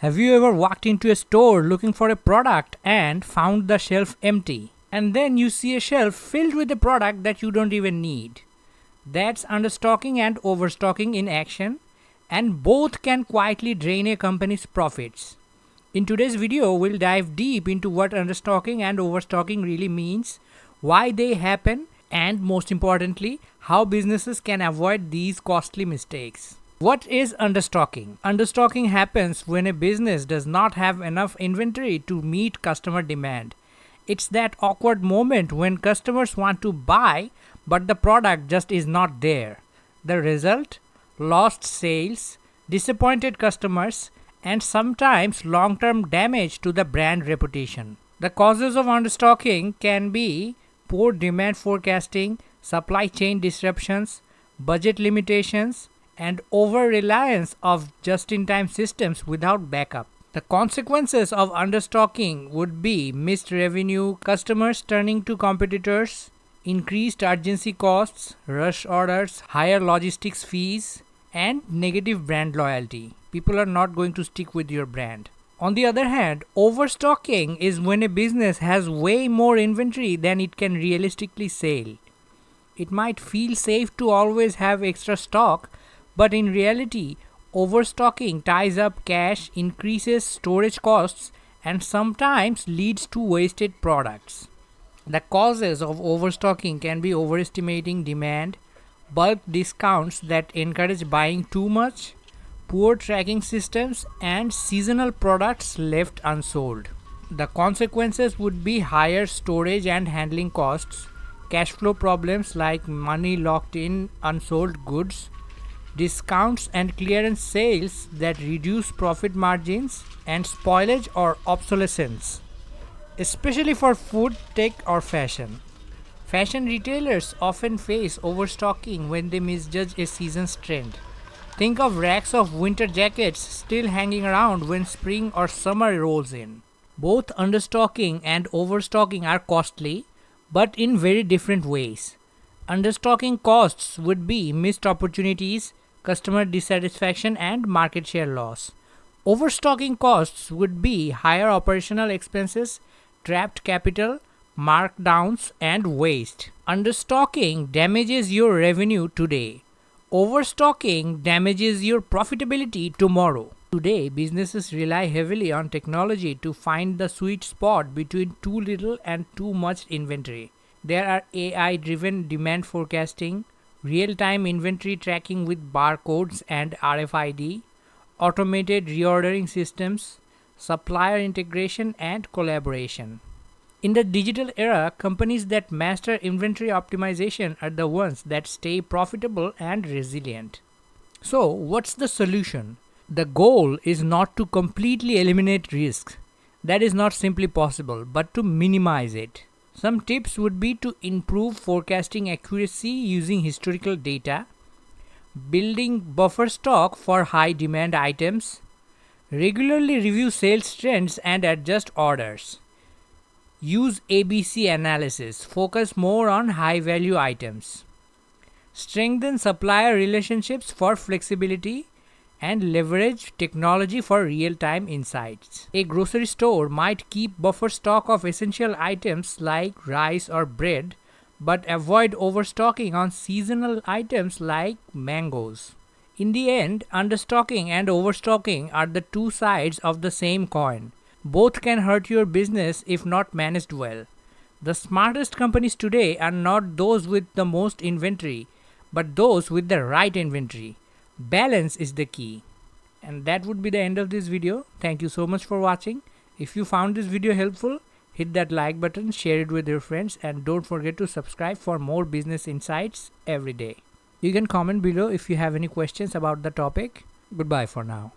Have you ever walked into a store looking for a product and found the shelf empty? And then you see a shelf filled with a product that you don't even need. That's understocking and overstocking in action, and both can quietly drain a company's profits. In today's video, we'll dive deep into what understocking and overstocking really means, why they happen, and most importantly, how businesses can avoid these costly mistakes. What is understocking? Understocking happens when a business does not have enough inventory to meet customer demand. It's that awkward moment when customers want to buy, but the product just is not there. The result? Lost sales, disappointed customers, and sometimes long-term damage to the brand reputation. The causes of understocking can be poor demand forecasting, supply chain disruptions, budget limitations, and over-reliance of just-in-time systems without backup. The consequences of understocking would be missed revenue, customers turning to competitors, increased urgency costs, rush orders, higher logistics fees, and negative brand loyalty. People are not going to stick with your brand. On the other hand, overstocking is when a business has way more inventory than it can realistically sell. It might feel safe to always have extra stock, but in reality, overstocking ties up cash, increases storage costs, and sometimes leads to wasted products. The causes of overstocking can be overestimating demand, bulk discounts that encourage buying too much, poor tracking systems, and seasonal products left unsold. The consequences would be higher storage and handling costs, cash flow problems like money locked in unsold goods, discounts and clearance sales that reduce profit margins, and spoilage or obsolescence, especially for food, tech, or fashion. Fashion retailers often face overstocking when they misjudge a season's trend. Think of racks of winter jackets still hanging around when spring or summer rolls in. Both understocking and overstocking are costly, but in very different ways. Understocking costs would be missed opportunities, customer dissatisfaction, and market share loss. Overstocking costs would be higher operational expenses, trapped capital, markdowns, and waste. Understocking damages your revenue today. Overstocking damages your profitability tomorrow. Today, businesses rely heavily on technology to find the sweet spot between too little and too much inventory. There are AI-driven demand forecasting, real-time inventory tracking with barcodes and RFID, automated reordering systems, supplier integration, and collaboration. In the digital era, companies that master inventory optimization are the ones that stay profitable and resilient. So, what's the solution? The goal is not to completely eliminate risks. That is not simply possible, but to minimize it. Some tips would be to improve forecasting accuracy using historical data, building buffer stock for high demand items, regularly review sales trends and adjust orders. Use ABC analysis, focus more on high value items. Strengthen supplier relationships for flexibility and leverage technology for real-time insights. A grocery store might keep buffer stock of essential items like rice or bread, but avoid overstocking on seasonal items like mangoes. In the end, understocking and overstocking are the two sides of the same coin. Both can hurt your business if not managed well. The smartest companies today are not those with the most inventory, but those with the right inventory. Balance is the key. And that would be the end of this video. Thank you so much for watching. If you found this video helpful, hit that like button, share it with your friends, and don't forget to subscribe for more business insights every day. You can comment below if you have any questions about the topic. Goodbye for now.